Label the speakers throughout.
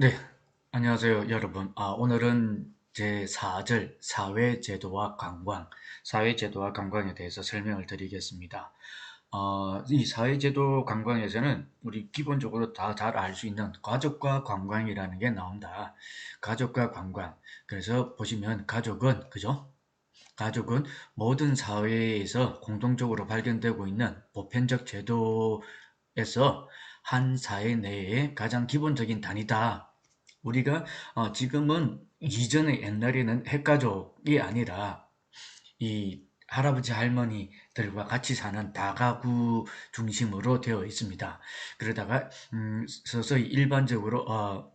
Speaker 1: 네, 안녕하세요, 여러분. 오늘은 제4절 사회제도와 관광, 사회제도와 관광에 대해서 설명을 드리겠습니다. 이 사회제도 관광에서는 우리 기본적으로 다 잘 알 수 있는 가족과 관광이라는 게 나온다. 가족과 관광. 그래서 보시면 가족은, 그죠? 가족은 모든 사회에서 공통적으로 발견되고 있는 보편적 제도에서 한 사회 내의 가장 기본적인 단위다. 우리가 지금은 이전에 옛날에는 핵가족이 아니라 이 할아버지 할머니들과 같이 사는 다가구 중심으로 되어 있습니다. 그러다가 서서히 일반적으로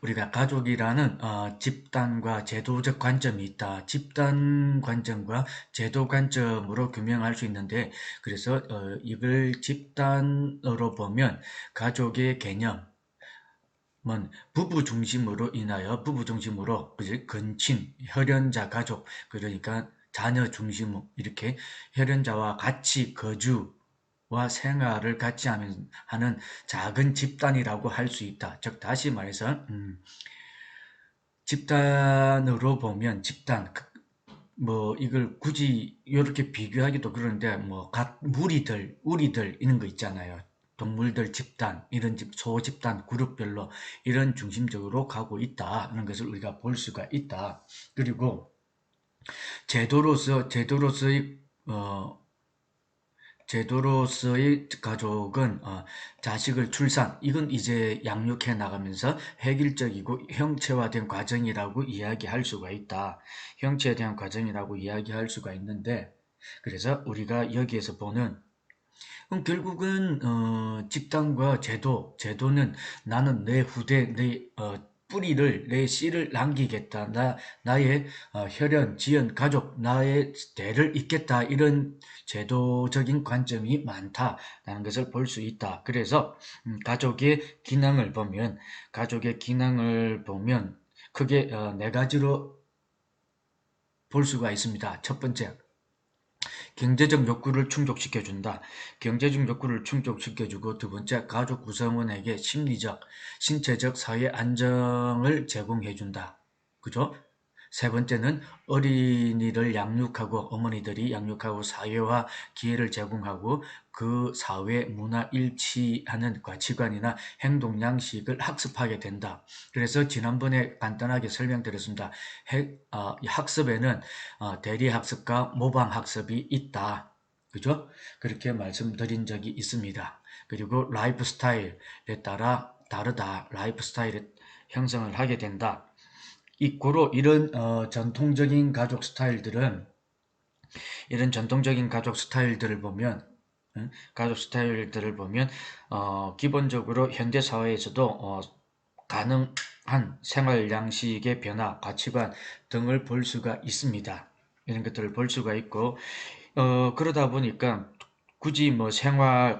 Speaker 1: 우리가 가족이라는 집단과 제도적 관점이 있다. 집단 관점과 제도 관점으로 규명할 수 있는데, 그래서 이걸 집단으로 보면 가족의 개념 부부 중심으로 인하여 부부 중심으로 그지 근친 혈연자 가족 그러니까 자녀 중심 이렇게 혈연자와 같이 거주와 생활을 같이 하는 작은 집단이라고 할 수 있다. 즉 다시 말해서 집단으로 보면 집단 뭐 이걸 굳이 이렇게 비교하기도 그런데 뭐 각 무리들 우리들 이런 거 있잖아요. 동물들 집단 이런 소 집단 그룹별로 이런 중심적으로 가고 있다는 것을 우리가 볼 수가 있다. 그리고 제도로서의 어, 제도로서의 가족은 자식을 출산 이건 이제 양육해 나가면서 획일적이고 형체화된 과정이라고 이야기할 수가 있다. 형체에 대한 과정이라고 이야기할 수가 있는데 그래서 우리가 여기에서 보는 결국은 집단과 제도는 나는 내 후대 내 뿌리를 내 씨를 남기겠다. 나의 혈연, 지연, 가족, 나의 대를 잇겠다. 이런 제도적인 관점이 많다라는 것을 볼 수 있다. 그래서 가족의 기능을 보면 크게 네 가지로 볼 수가 있습니다. 첫 번째, 경제적 욕구를 충족시켜준다. 경제적 욕구를 충족시켜주고 두 번째, 가족 구성원에게 심리적, 신체적, 사회 안정을 제공해준다. 그죠? 세 번째는 어린이를 양육하고 어머니들이 양육하고 사회화 기회를 제공하고 그 사회 문화 일치하는 가치관이나 행동 양식을 학습하게 된다. 그래서 지난번에 간단하게 설명드렸습니다. 학습에는 대리학습과 모방학습이 있다. 그죠? 그렇게 말씀드린 적이 있습니다. 그리고 라이프 스타일에 따라 다르다. 라이프 스타일을 형성을 하게 된다. 고로 이런 전통적인 가족 스타일들을 보면 기본적으로 현대 사회에서도 가능한 생활 양식의 변화, 가치관 등을 볼 수가 있습니다. 이런 것들을 볼 수가 있고 그러다 보니까 굳이 뭐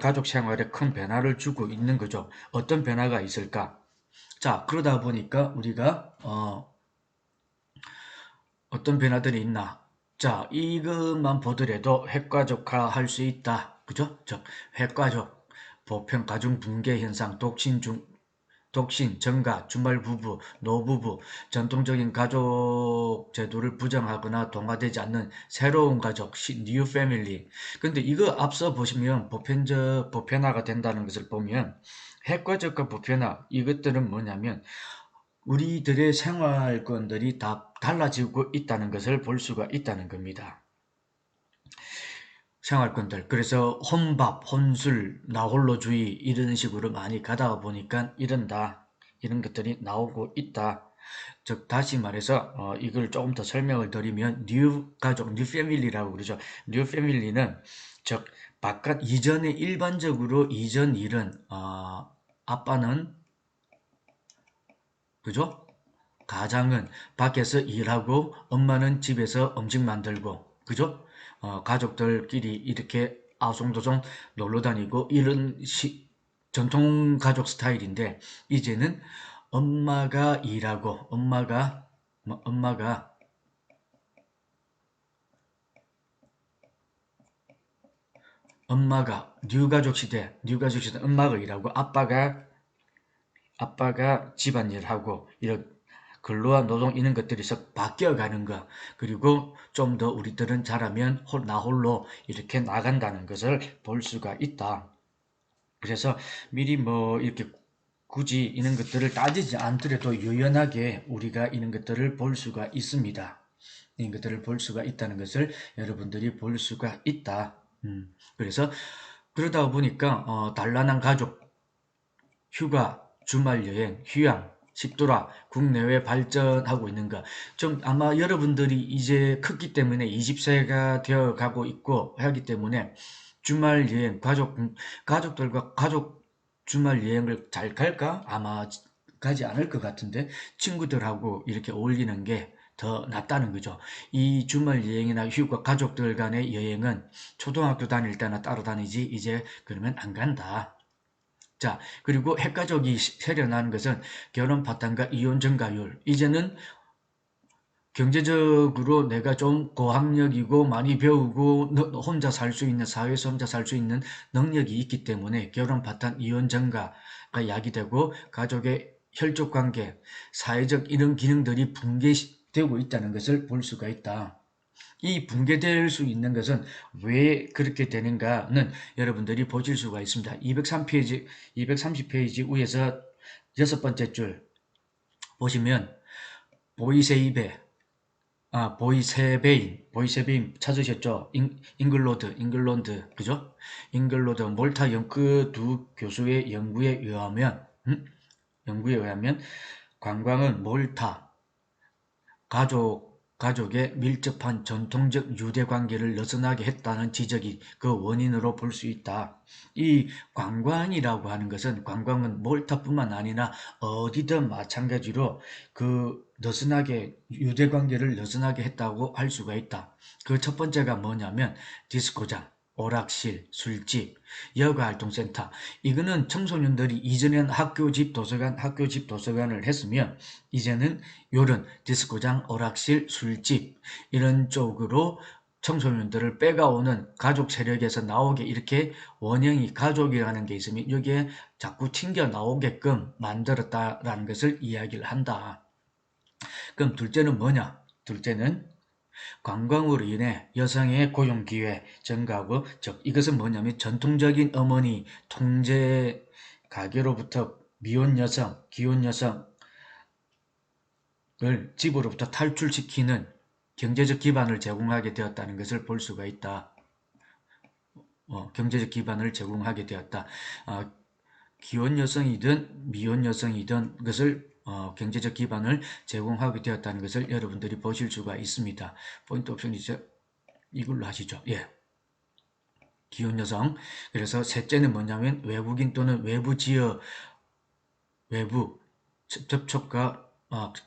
Speaker 1: 가족 생활에 큰 변화를 주고 있는 거죠. 어떤 변화가 있을까? 자, 그러다 보니까 우리가 어떤 변화들이 있나? 자, 이것만 보더라도 핵가족화 할 수 있다. 그죠? 즉, 핵가족, 보편 가중 붕괴 현상, 독신, 정가, 주말 부부, 노부부, 전통적인 가족 제도를 부정하거나 동화되지 않는 새로운 가족, 뉴 패밀리. 근데 이거 앞서 보시면 보편화가 된다는 것을 보면 핵가족과 보편화, 이것들은 뭐냐면 우리들의 생활권들이 다 달라지고 있다는 것을 볼 수가 있다는 겁니다. 생활권들. 그래서 혼밥, 혼술, 나홀로주의 이런 식으로 많이 가다 보니까 이런 것들이 나오고 있다. 즉 다시 말해서 이걸 조금 더 설명을 드리면 뉴 가족, 뉴 패밀리라고 그러죠. 뉴 패밀리는 즉 바깥 이전에 일반적으로 이전 일은 아빠는 그죠? 가장은 밖에서 일하고 엄마는 집에서 음식 만들고 그죠? 가족들끼리 이렇게 아송도송 놀러 다니고 이런 전통 가족 스타일인데 이제는 엄마가 일하고 엄마가 뉴가족 시대 엄마가 일하고 아빠가 집안일하고 이런 근로와 노동 이런 것들에서 바뀌어가는 것, 그리고 좀 더 우리들은 자라면 나 홀로 이렇게 나간다는 것을 볼 수가 있다. 그래서 미리 뭐 이렇게 굳이 이런 것들을 따지지 않더라도 유연하게 우리가 이런 것들을 볼 수가 있습니다. 이런 것들을 볼 수가 있다는 것을 여러분들이 볼 수가 있다. 그래서 그러다 보니까 단란한 가족, 휴가, 주말여행, 휴양, 식도락, 국내외 발전하고 있는 것. 좀 아마 여러분들이 이제 컸기 때문에 20세가 되어 가고 있고 하기 때문에 주말여행, 가족들과 가족 주말여행을 잘 갈까? 아마 가지 않을 것 같은데 친구들하고 이렇게 어울리는 게 더 낫다는 거죠. 이 주말 여행이나 휴가 가족들 간의 여행은 초등학교 다닐 때나 따로 다니지 이제 그러면 안 간다. 자, 그리고 핵가족이 세려나는 것은 결혼 파탄과 이혼 증가율. 이제는 경제적으로 내가 좀 고학력이고 많이 배우고 혼자 살 수 있는, 사회에서 혼자 살 수 있는 능력이 있기 때문에 결혼 파탄, 이혼 증가가 야기되고 가족의 혈족 관계, 사회적 이런 기능들이 붕괴되고 있다는 것을 볼 수가 있다. 이 붕괴될 수 있는 것은 왜 그렇게 되는가는 여러분들이 보실 수가 있습니다. 230페이지 위에서 여섯 번째 줄 보시면 보이세이베, 보이세베인 찾으셨죠? 잉글로드, 그죠? 잉글로드, 몰타 그 두 교수의 연구에 의하면 관광은 몰타, 가족의 밀접한 전통적 유대 관계를 느슨하게 했다는 지적이 그 원인으로 볼 수 있다. 이 관광은 몰타뿐만 아니라 어디든 마찬가지로 그 유대관계를 느슨하게 했다고 할 수가 있다. 그 첫 번째가 뭐냐면 디스코장, 오락실, 술집, 여가활동센터. 이거는 청소년들이 이전엔 학교 집 도서관을 했으면 이제는 요런 디스코장, 오락실, 술집 이런 쪽으로 청소년들을 빼가오는 가족 세력에서 나오게 이렇게 원형이 가족이라는 게 있으면 여기에 자꾸 튕겨 나오게끔 만들었다라는 것을 이야기를 한다. 그럼 둘째는 뭐냐? 둘째는 관광으로 인해 여성의 고용 기회 증가하고, 즉 이것은 뭐냐면 전통적인 어머니 통제 가계로부터 기혼 여성을 집으로부터 탈출시키는 경제적 기반을 제공하게 되었다는 것을 볼 수가 있다. 경제적 기반을 제공하게 되었다. 기혼 여성이든 미혼 여성이든 그것을 경제적 기반을 제공하게 되었다는 것을 여러분들이 보실 수가 있습니다. 포인트 옵션이죠. 이걸로 하시죠. 예. 기혼 여성. 그래서 셋째는 뭐냐면 외국인 또는 외부 접촉과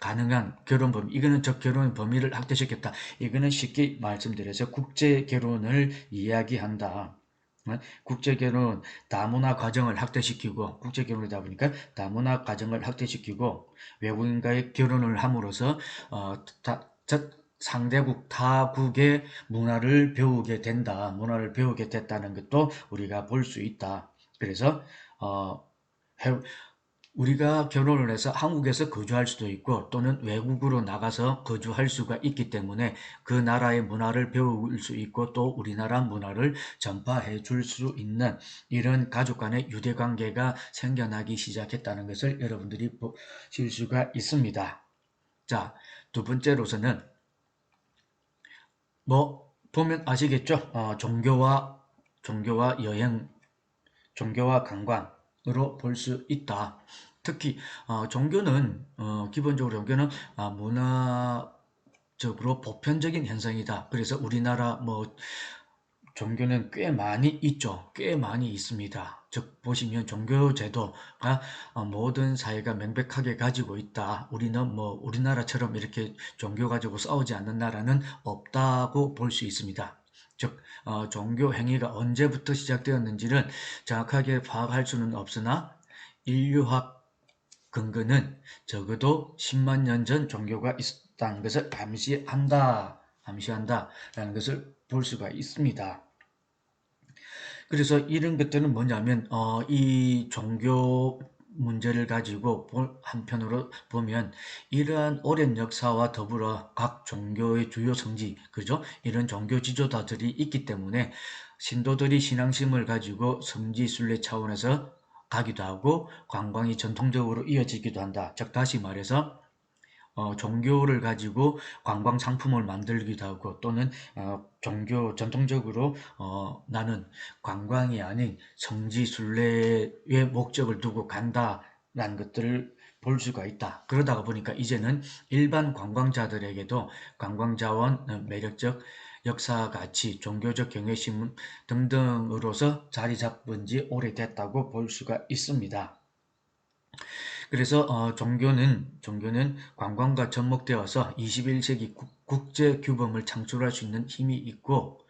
Speaker 1: 가능한 결혼 범위. 이거는 결혼 범위를 확대시켰다. 이거는 쉽게 말씀드려서 국제 결혼을 이야기한다. 국제결혼 다문화 가정을 확대시키고, 국제결혼이다 보니까 다문화 가정을 확대시키고 외국인과의 결혼을 함으로써 상대국 타국의 문화를 배우게 됐다는 것도 우리가 볼 수 있다. 그래서 우리가 결혼을 해서 한국에서 거주할 수도 있고 또는 외국으로 나가서 거주할 수가 있기 때문에 그 나라의 문화를 배울 수 있고 또 우리나라 문화를 전파해 줄 수 있는 이런 가족 간의 유대관계가 생겨나기 시작했다는 것을 여러분들이 보실 수가 있습니다. 자, 두 번째로서는 보면 아시겠죠? 종교와 여행, 종교와 관광으로 볼 수 있다. 특히 종교는 기본적으로 문화적으로 보편적인 현상이다. 그래서 우리나라 종교는 꽤 많이 있죠. 꽤 많이 있습니다. 즉 보시면 종교 제도가 모든 사회가 명백하게 가지고 있다. 우리나라처럼 이렇게 종교 가지고 싸우지 않는 나라는 없다고 볼 수 있습니다. 즉 종교 행위가 언제부터 시작되었는지는 정확하게 파악할 수는 없으나 인류학 근거는 적어도 10만 년 전 종교가 있었다는 것을 암시한다라는 것을 볼 수가 있습니다. 그래서 이런 것들은 뭐냐면 이 종교 문제를 가지고 한편으로 보면 이러한 오랜 역사와 더불어 각 종교의 주요 성지, 그죠? 이런 종교 지도자들이 있기 때문에 신도들이 신앙심을 가지고 성지 순례 차원에서 가기도 하고 관광이 전통적으로 이어지기도 한다. 즉 다시 말해서 종교를 가지고 관광 상품을 만들기도 하고 또는 종교 전통적으로 나는 관광이 아닌 성지 순례의 목적을 두고 간다라는 것들을 볼 수가 있다. 그러다가 보니까 이제는 일반 관광자들에게도 관광자원, 매력적 역사 가치, 종교적 경외심 등등으로서 자리 잡은 지 오래됐다고 볼 수가 있습니다. 그래서 종교는 관광과 접목되어서 21세기 국제 규범을 창출할 수 있는 힘이 있고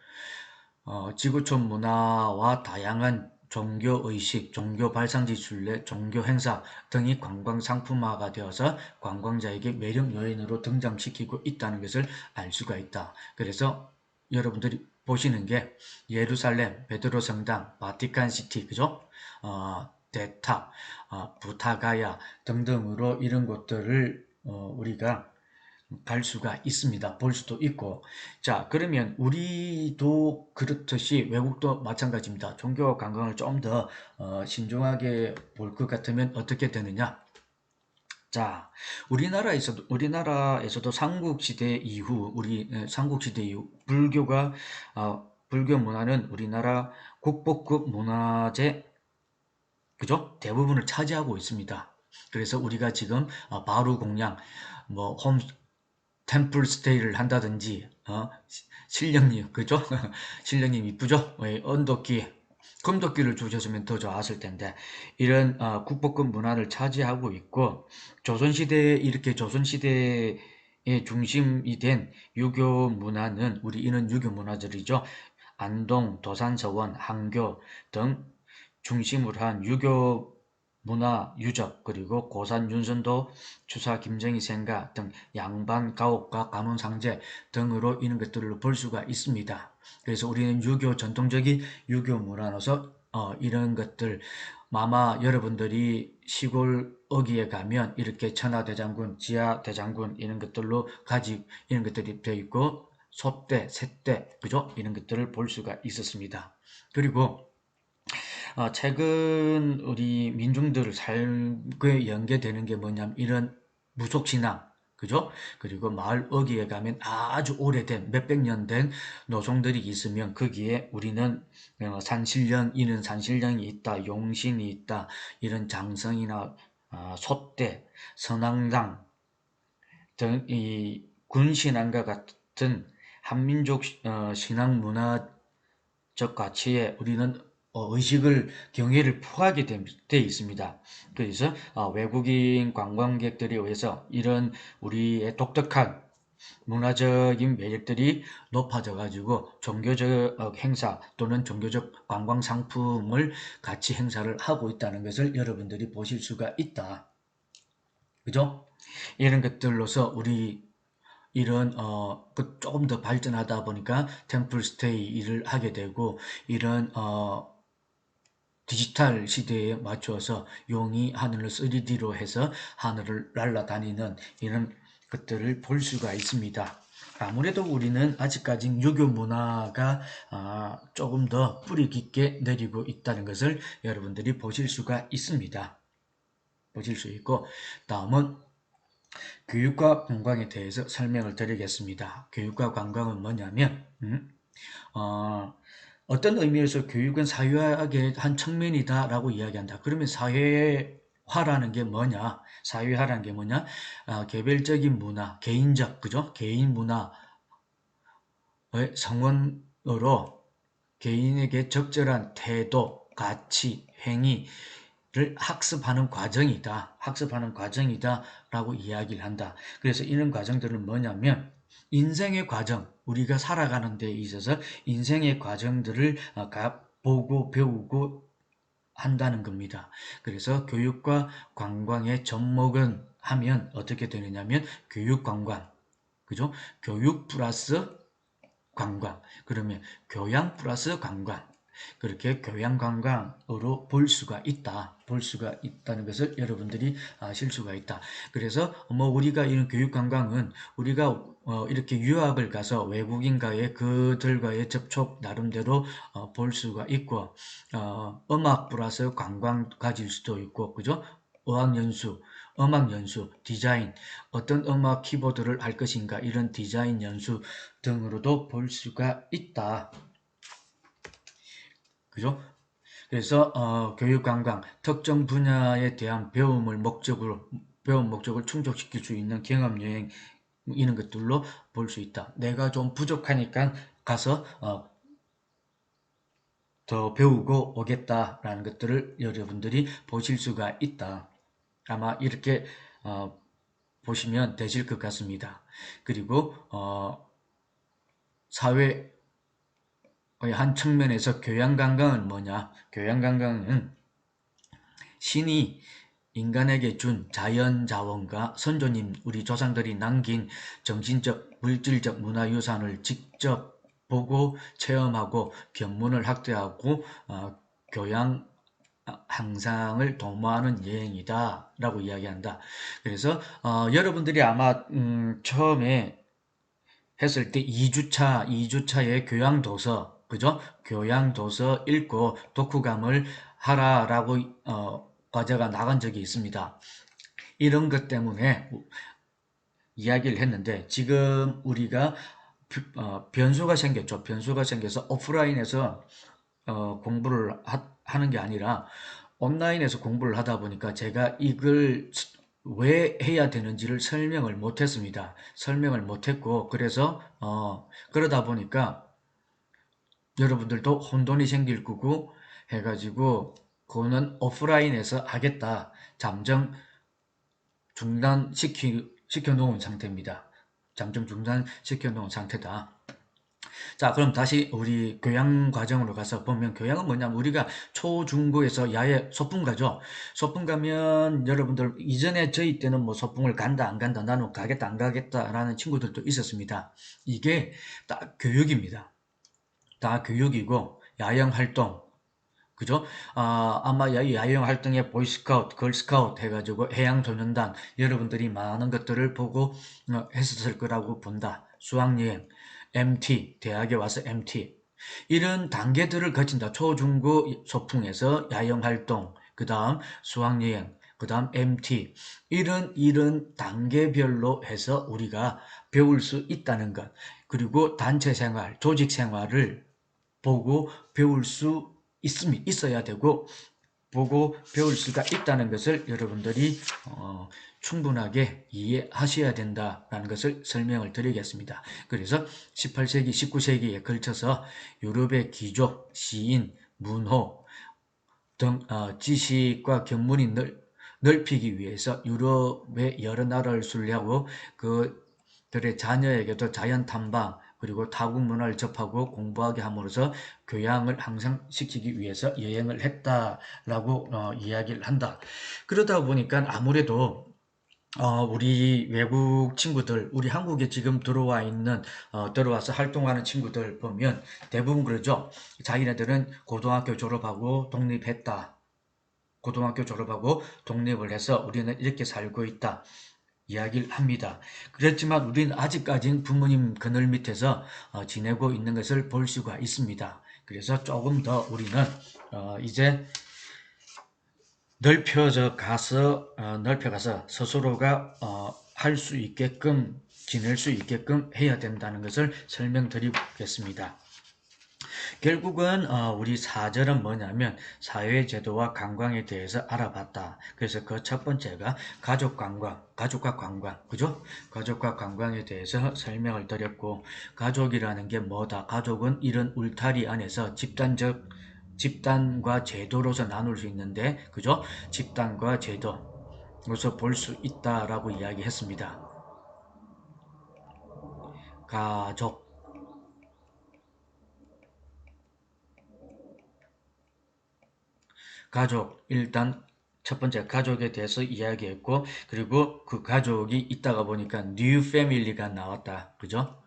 Speaker 1: 지구촌 문화와 다양한 종교의식, 종교 발상지 순례, 종교 행사 등이 관광 상품화가 되어서 관광자에게 매력 요인으로 등장시키고 있다는 것을 알 수가 있다. 그래서 여러분들이 보시는 게 예루살렘, 베드로 성당, 바티칸 시티, 그죠? 대탑, 부타가야 등등으로 이런 곳들을 우리가 갈 수가 있습니다. 볼 수도 있고. 자, 그러면 우리도 그렇듯이 외국도 마찬가지입니다. 종교 관광을 좀 더 신중하게 볼 것 같으면 어떻게 되느냐? 자, 우리나라에서도 삼국시대 이후 삼국시대 이후 불교 문화는 우리나라 국보급 문화재, 그죠? 대부분을 차지하고 있습니다. 그래서 우리가 지금 바루 공양, 홈 템플 스테이를 한다든지, 신령님, 그죠? 신령님 이쁘죠? 언덕기, 금도끼를 주셨으면 더 좋았을 텐데, 이런 국보급 문화를 차지하고 있고, 이렇게 조선시대의 중심이 된 유교 문화는, 이는 유교 문화들이죠. 안동, 도산서원, 항교 등 중심으로 한 유교 문화 유적, 그리고 고산 윤선도, 추사 김정희 생가 등 양반 가옥과 가문 상제 등으로 이런 것들을 볼 수가 있습니다. 그래서 우리는 전통적인 유교 문화로서 이런 것들, 아마 여러분들이 시골 어귀에 가면 이렇게 천하대장군, 지하대장군 이런 것들이 되어 있고, 소대, 새대, 그죠? 이런 것들을 볼 수가 있었습니다. 그리고 최근 우리 민중들 삶에 연계되는 게 뭐냐면 이런 무속신앙, 그죠? 그리고 마을 어귀에 가면 아주 오래된 몇백 년 된 노송들이 있으면 거기에 우리는 이는 산신령이 있다, 용신이 있다, 이런 장성이나 소대, 선왕당 등 이 군신앙과 같은 한민족 신앙 문화적 가치에 우리는 의식을, 경외를 표하게 돼 있습니다. 그래서 외국인 관광객들에 의해서 이런 우리의 독특한 문화적인 매력들이 높아져 가지고 종교적 행사 또는 종교적 관광 상품을 같이 행사를 하고 있다는 것을 여러분들이 보실 수가 있다. 그죠? 이런 것들로서 우리 이런 조금 더 발전하다 보니까 템플 스테이를 하게 되고 이런 디지털 시대에 맞춰서 용이 하늘을 3D로 해서 하늘을 날아다니는 이런 것들을 볼 수가 있습니다. 아무래도 우리는 아직까지 유교 문화가 조금 더 뿌리 깊게 내리고 있다는 것을 여러분들이 보실 수가 있습니다. 보실 수 있고, 다음은 교육과 관광에 대해서 설명을 드리겠습니다. 교육과 관광은 뭐냐면 어떤 의미에서 교육은 사회화의 한 측면이다라고 이야기한다. 그러면 사회화라는 게 뭐냐? 사회화라는 게 뭐냐? 개별적인 문화, 개인적, 그죠? 개인 문화의 성원으로 개인에게 적절한 태도, 가치, 행위를 학습하는 과정이다라고 이야기를 한다. 그래서 이런 과정들은 뭐냐면 인생의 과정, 우리가 살아가는 데 있어서 인생의 과정들을 보고 배우고 한다는 겁니다. 그래서 교육과 관광의 접목은 하면 어떻게 되느냐면 교육관광, 그죠? 교육 플러스 관광, 그러면 교양 플러스 관광, 그렇게 교양관광으로 볼 수가 있다는 것을 여러분들이 아실 수가 있다. 그래서 뭐 우리가 이런 교육관광은 우리가 이렇게 유학을 가서 외국인과의 그들과의 접촉 나름대로 볼 수가 있고, 음악 플러스 관광 가질 수도 있고, 그죠? 어학연수, 음악연수, 디자인, 어떤 음악 키보드를 할 것인가, 이런 디자인 연수 등으로도 볼 수가 있다. 그죠? 그래서 교육관광, 특정 분야에 대한 배움 목적을 충족시킬 수 있는 경험여행, 이런 것들로 볼 수 있다. 내가 좀 부족하니까 가서 더 배우고 오겠다라는 것들을 여러분들이 보실 수가 있다. 아마 이렇게 보시면 되실 것 같습니다. 그리고 사회의 한 측면에서 교양관광은 뭐냐? 교양관광은 신이 인간에게 준 자연자원과 선조님, 우리 조상들이 남긴 정신적, 물질적 문화유산을 직접 보고 체험하고 견문을 확대하고 교양 향상을 도모하는 여행이다 라고 이야기한다. 그래서 여러분들이 아마 처음에 했을 때 2주차의 교양도서, 그죠? 교양도서 읽고 독후감을 하라라고 과제가 나간 적이 있습니다. 이런 것 때문에 이야기를 했는데, 지금 우리가 변수가 생겼죠. 변수가 생겨서 오프라인에서 공부를 하는 게 아니라 온라인에서 공부를 하다 보니까 제가 이걸 왜 해야 되는지를 설명을 못했습니다. 설명을 못했고, 그래서 그러다 보니까 여러분들도 혼돈이 생길 거고 해가지고, 그거는 오프라인에서 하겠다, 잠정 중단시켜 놓은 상태입니다. 잠정 중단시켜 놓은 상태다. 자, 그럼 다시 우리 교양 과정으로 가서 보면, 교양은 뭐냐면 우리가 초중고에서 야외 소풍 가죠. 소풍 가면 여러분들 이전에 저희 때는 뭐 소풍을 간다 안 간다, 나는 가겠다 안 가겠다라는 친구들도 있었습니다. 이게 다 교육입니다. 다 교육이고 야영 활동, 그죠? 아마 야영 활동에 보이스카우트, 걸스카우트 해가지고 해양소년단, 여러분들이 많은 것들을 보고 했었을 거라고 본다. 수학여행, MT, 대학에 와서 MT, 이런 단계들을 거친다. 초중고 소풍에서 야영 활동, 그 다음 수학여행, 그 다음 MT, 이런 단계별로 해서 우리가 배울 수 있다는 것, 그리고 단체 생활, 조직 생활을 보고 배울 수 있어야 되고, 보고 배울 수가 있다는 것을 여러분들이 충분하게 이해하셔야 된다는 것을 설명을 드리겠습니다. 그래서 18세기, 19세기에 걸쳐서 유럽의 귀족, 시인, 문호 등 지식과 견문이 넓히기 위해서 유럽의 여러 나라를 순례하고 그들의 자녀에게도 자연 탐방, 그리고 타국 문화를 접하고 공부하게 함으로써 교양을 향상시키기 위해서 여행을 했다라고 이야기를 한다. 그러다 보니까 아무래도 우리 외국 친구들, 우리 한국에 지금 들어와서 활동하는 친구들 보면 대부분 그러죠. 자기네들은 고등학교 졸업하고 독립했다. 고등학교 졸업하고 독립을 해서 우리는 이렇게 살고 있다, 이야기를 합니다. 그렇지만 우리는 아직까지는 부모님 그늘 밑에서 지내고 있는 것을 볼 수가 있습니다. 그래서 조금 더 우리는 이제 넓혀가서 스스로가 할 수 있게끔, 지낼 수 있게끔 해야 된다는 것을 설명드리겠습니다. 결국은 우리 4절은 뭐냐면 사회제도와 관광에 대해서 알아봤다. 그래서 그 첫 번째가 가족과 관광, 그죠? 가족과 관광에 대해서 설명을 드렸고, 가족이라는 게 뭐다? 가족은 이런 울타리 안에서 집단과 제도로서 나눌 수 있는데, 그죠? 집단과 제도로서 볼 수 있다라고 이야기했습니다. 가족, 일단 첫 번째 가족에 대해서 이야기했고, 그리고 그 가족이 있다가 보니까 뉴 패밀리가 나왔다. 그죠?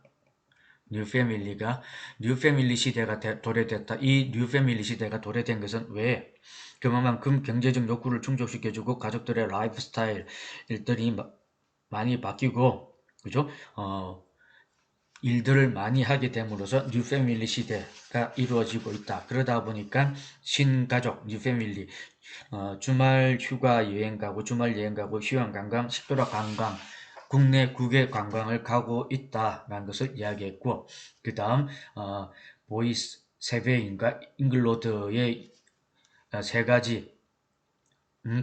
Speaker 1: 뉴 패밀리 시대가 도래됐다. 이 뉴 패밀리 시대가 도래된 것은 왜? 그만큼 경제적 욕구를 충족시켜주고 가족들의 라이프 스타일들이 많이 바뀌고, 그죠? 일들을 많이 하게 됨으로써 뉴 패밀리 시대가 이루어지고 있다. 그러다 보니까 신가족, 뉴 패밀리, 주말 휴가 여행 가고, 주말 여행 가고, 휴양 관광, 식도락 관광, 국내 국외 관광을 가고 있다라는 것을 이야기했고, 그 다음 보이스 세베인과 잉글로드의 세 가지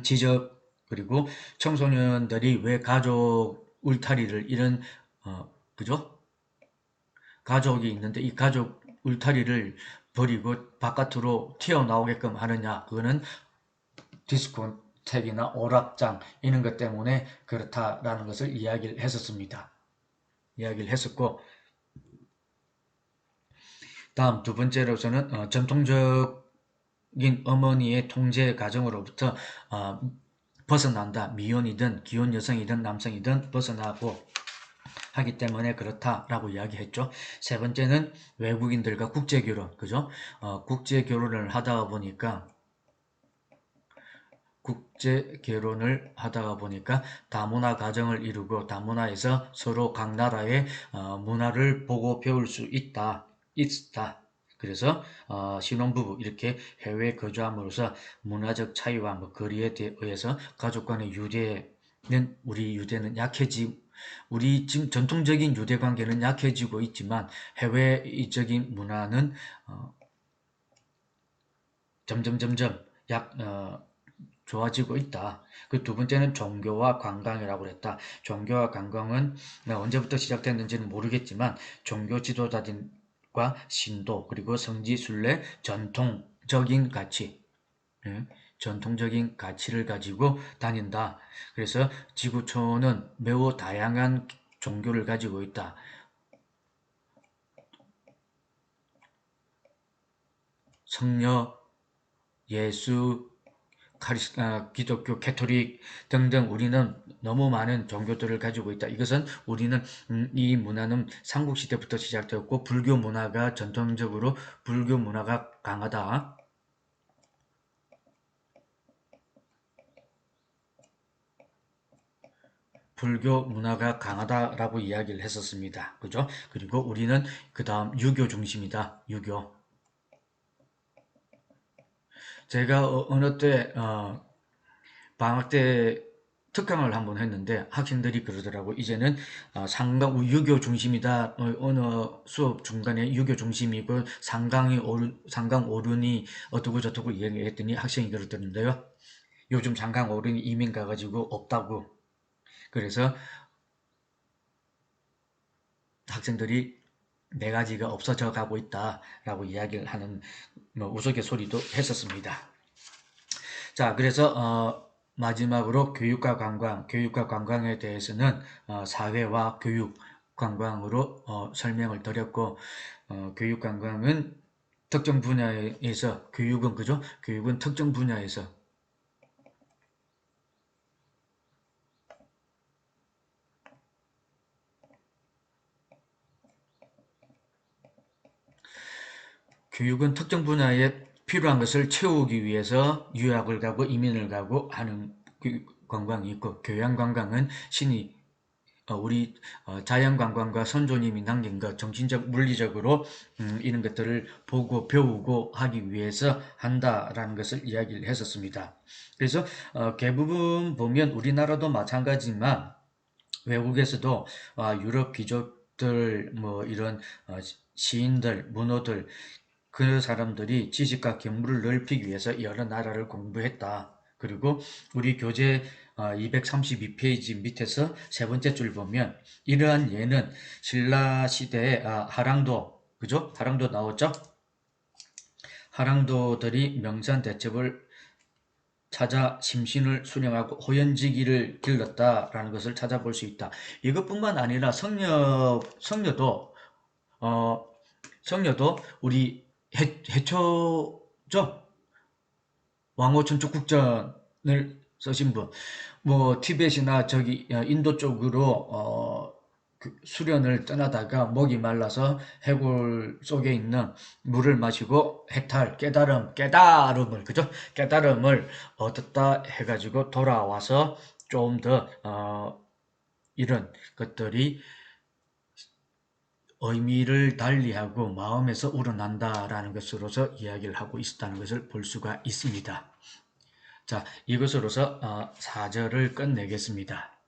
Speaker 1: 지적, 그리고 청소년들이 왜 가족 울타리를 이런 그죠? 가족이 있는데 이 가족 울타리를 버리고 바깥으로 튀어나오게끔 하느냐, 그거는 디스코텍이나 오락장 이런 것 때문에 그렇다라는 것을 이야기를 했었습니다. 이야기를 했었고, 다음 두 번째로서는 전통적인 어머니의 통제 가정으로부터 벗어난다. 미혼이든 기혼 여성이든 남성이든 벗어나고 하기 때문에 그렇다라고 이야기했죠. 세 번째는 외국인들과 국제결혼, 그죠? 국제결혼을 하다가 보니까 다문화 가정을 이루고 다문화에서 서로 각 나라의 문화를 보고 배울 수 있다. 그래서 신혼부부 이렇게 해외 거주함으로써 문화적 차이와 거리에 의해서 가족 간의 우리 유대는 우리 지금 전통적인 유대 관계는 약해지고 있지만 해외적인 문화는 점점 좋아지고 있다. 그 두 번째는 종교와 관광이라고 그랬다. 종교와 관광은 언제부터 시작됐는지는 모르겠지만 종교 지도자들과 신도 그리고 성지 순례 전통적인 가치, 전통적인 가치를 가지고 다닌다. 그래서 지구촌은 매우 다양한 종교를 가지고 있다. 성녀, 예수, 기독교, 캐토릭 등등 우리는 너무 많은 종교들을 가지고 있다. 이것은 이 문화는 삼국시대부터 시작되었고 불교 문화가 전통적으로 불교 문화가 강하다. 불교 문화가 강하다라고 이야기를 했었습니다. 그죠? 그리고 우리는 그 다음 유교 중심이다. 유교. 제가 어느 때 방학 때 특강을 한번 했는데 학생들이 그러더라고. 이제는 유교 중심이다. 어느 수업 중간에 유교 중심이고 상강 어른이 어떻고 저떻고 얘기했더니 학생이 그러더는데요. 요즘 상강 어른이 이민 가가지고 없다고. 그래서 학생들이 네 가지가 없어져 가고 있다라고 이야기를 하는 우스갯소리도 했었습니다. 자, 그래서 마지막으로 교육과 관광에 대해서는 사회와 교육 관광으로 설명을 드렸고, 교육 관광은 특정 분야에서 교육은 그죠? 교육은 특정 분야에서 교육은 특정 분야에 필요한 것을 채우기 위해서 유학을 가고 이민을 가고 하는 관광이 있고, 교양 관광은 우리 자연관광과 선조님이 남긴 것, 정신적, 물리적으로 이런 것들을 보고 배우고 하기 위해서 한다라는 것을 이야기를 했었습니다. 그래서 대부분 보면 우리나라도 마찬가지지만 외국에서도 유럽 귀족들, 이런 시인들, 문호들, 그 사람들이 지식과 경부를 넓히기 위해서 여러 나라를 공부했다. 그리고 우리 교재 232페이지 밑에서 세 번째 줄 보면 이러한 예는 신라 시대의 하랑도, 그죠? 하랑도 나왔죠? 하랑도들이 명산 대첩을 찾아 심신을 수령하고 호연지기를 길렀다라는 것을 찾아볼 수 있다. 이것뿐만 아니라 성녀도 어, 우리 해초죠? 왕호 천축국전을 쓰신 분, 티벳이나 인도 쪽으로 수련을 떠나다가 목이 말라서 해골 속에 있는 물을 마시고 해탈, 깨달음을, 그죠? 깨달음을 얻었다 해가지고 돌아와서 좀 더, 이런 것들이 의미를 달리하고 마음에서 우러난다라는 것으로서 이야기를 하고 있었다는 것을 볼 수가 있습니다. 자, 이것으로서 4절을 끝내겠습니다.